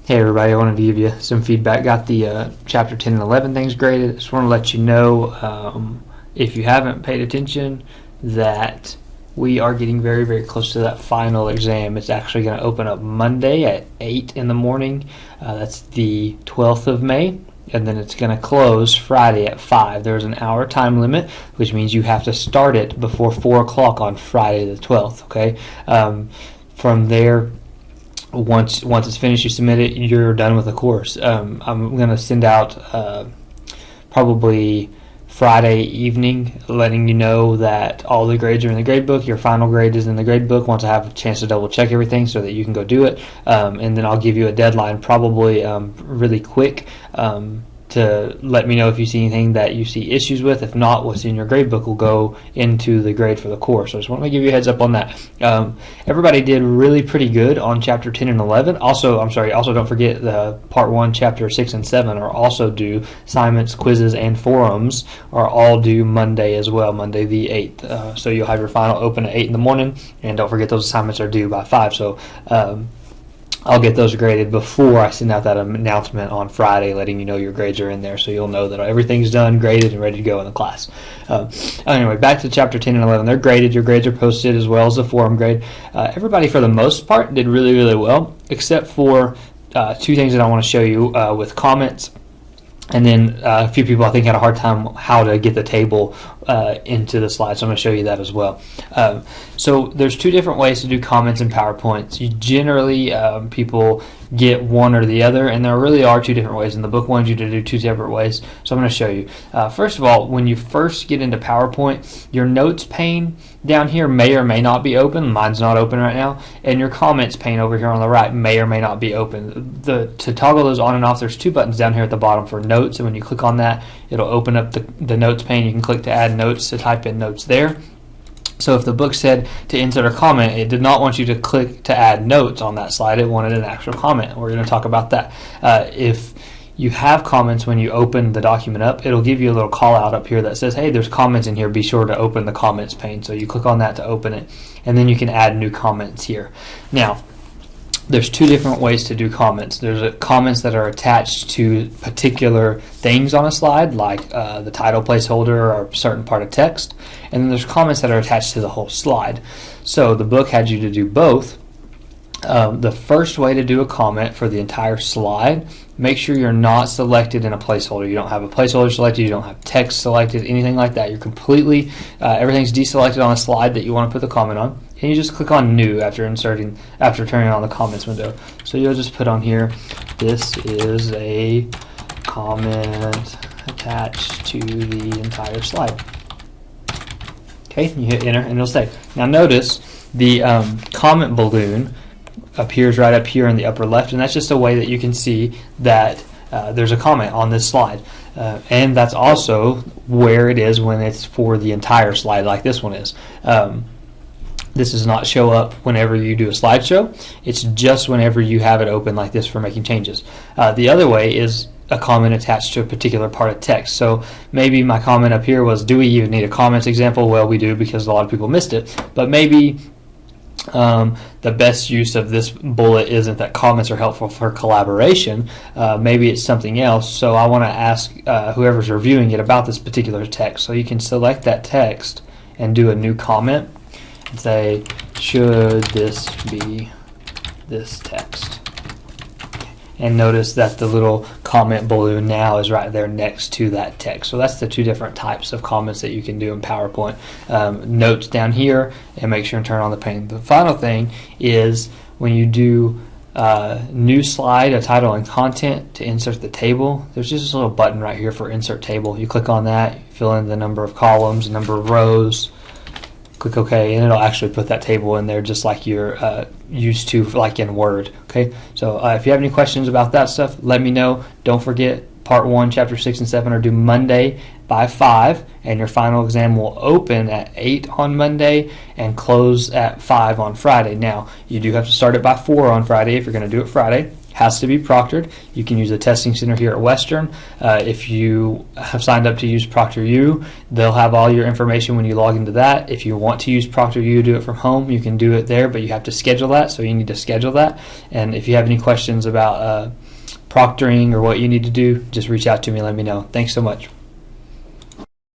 Hey everybody, I wanted to give you some feedback. Got the chapter 10 and 11 things graded. Just want to let you know, if you haven't paid attention, that we are getting very, very close to that final exam. It's actually going to open up Monday at 8 in the morning. That's the 12th of May. And then it's going to close Friday at 5. There's an hour time limit, which means you have to start it before 4 o'clock on Friday the 12th. Okay. From there, once it's finished, you submit it, you're done with the course. I'm going to send out probably Friday evening letting you know that all the grades are in the grade book. Your final grade is in the grade book once I have a chance to double check everything so that you can go do it. And then I'll give you a deadline probably really quick to let me know if you see anything that you see issues with. If not, what's in your grade book will go into the grade for the course. So I just want to give you a heads up on that. Everybody did really pretty good on chapter 10 and 11. Also don't forget the part 1, chapter 6 and 7 are also due. Assignments, quizzes, and forums are all due Monday as well, Monday the 8th. So you'll have your final open at 8 in the morning, and don't forget those assignments are due by 5. So I'll get those graded before I send out that announcement on Friday letting you know your grades are in there, so you'll know that everything's done, graded, and ready to go in the class. Anyway, back to chapter 10 and 11. They're graded. Your grades are posted as well as the forum grade. Everybody, for the most part, did really, really well, except for 2 things that I want to show you with comments. And then a few people, I think, had a hard time how to get the table into the slide, so I'm going to show you that as well. So there's 2 different ways to do comments in PowerPoint. You generally, people get one or the other, and there really are 2 different ways, and the book wants you to do 2 separate ways, so I'm going to show you. First of all, when you first get into PowerPoint, your notes pane down here may or may not be open. Mine's not open right now. And your comments pane over here on the right may or may not be open. To toggle those on and off, there's 2 buttons down here at the bottom for notes, and when you click on that, it'll open up the notes pane. You can click to add notes to type in notes there. So if the book said to insert a comment, it did not want you to click to add notes on that slide. It wanted an actual comment. We're going to talk about that. If you have comments when you open the document up, it'll give you a little call out up here that says, hey, there's comments in here, be sure to open the comments pane. So you click on that to open it, and then you can add new comments here. Now, there's 2 different ways to do comments. There's comments that are attached to particular things on a slide, like the title placeholder or a certain part of text, and then there's comments that are attached to the whole slide. So the book had you to do both. The first way to do a comment for the entire slide, make sure you're not selected in a placeholder. You don't have a placeholder selected, you don't have text selected, anything like that. You're completely, everything's deselected on a slide that you want to put the comment on. And you just click on New after turning on the comments window. So you'll just put on here, this is a comment attached to the entire slide. Okay, you hit enter and it'll stay. Now notice the comment balloon appears right up here in the upper left, and that's just a way that you can see that there's a comment on this slide. And that's also where it is when it's for the entire slide, like this one is. This does not show up whenever you do a slideshow. It's just whenever you have it open like this for making changes. The other way is a comment attached to a particular part of text. So maybe my comment up here was, do we even need a comments example? Well, we do, because a lot of people missed it. But maybe the best use of this bullet isn't that comments are helpful for collaboration. Maybe it's something else. So I want to ask whoever's reviewing it about this particular text. So you can select that text and do a new comment and say, should this be this text? And notice that the little comment balloon now is right there next to that text. So that's the 2 different types of comments that you can do in PowerPoint. Notes down here, and make sure and turn on the pane. The final thing is when you do new slide, a title and content to insert the table, there's just this little button right here for insert table. You click on that, fill in the number of columns, number of rows, click OK, and it'll actually put that table in there just like you're used to, like in Word. Okay, so if you have any questions about that stuff, let me know. Don't forget, part 1, chapter 6 and 7 are due Monday by 5, and your final exam will open at 8 on Monday and close at 5 on Friday. Now, you do have to start it by 4 on Friday if you're going to do it Friday. has to be proctored. You can use the testing center here at Western. If you have signed up to use ProctorU, they'll have all your information when you log into that. If you want to use ProctorU, do it from home, you can do it there, but you have to schedule that, so you need to schedule that. And if you have any questions about proctoring or what you need to do, just reach out to me and let me know. Thanks so much.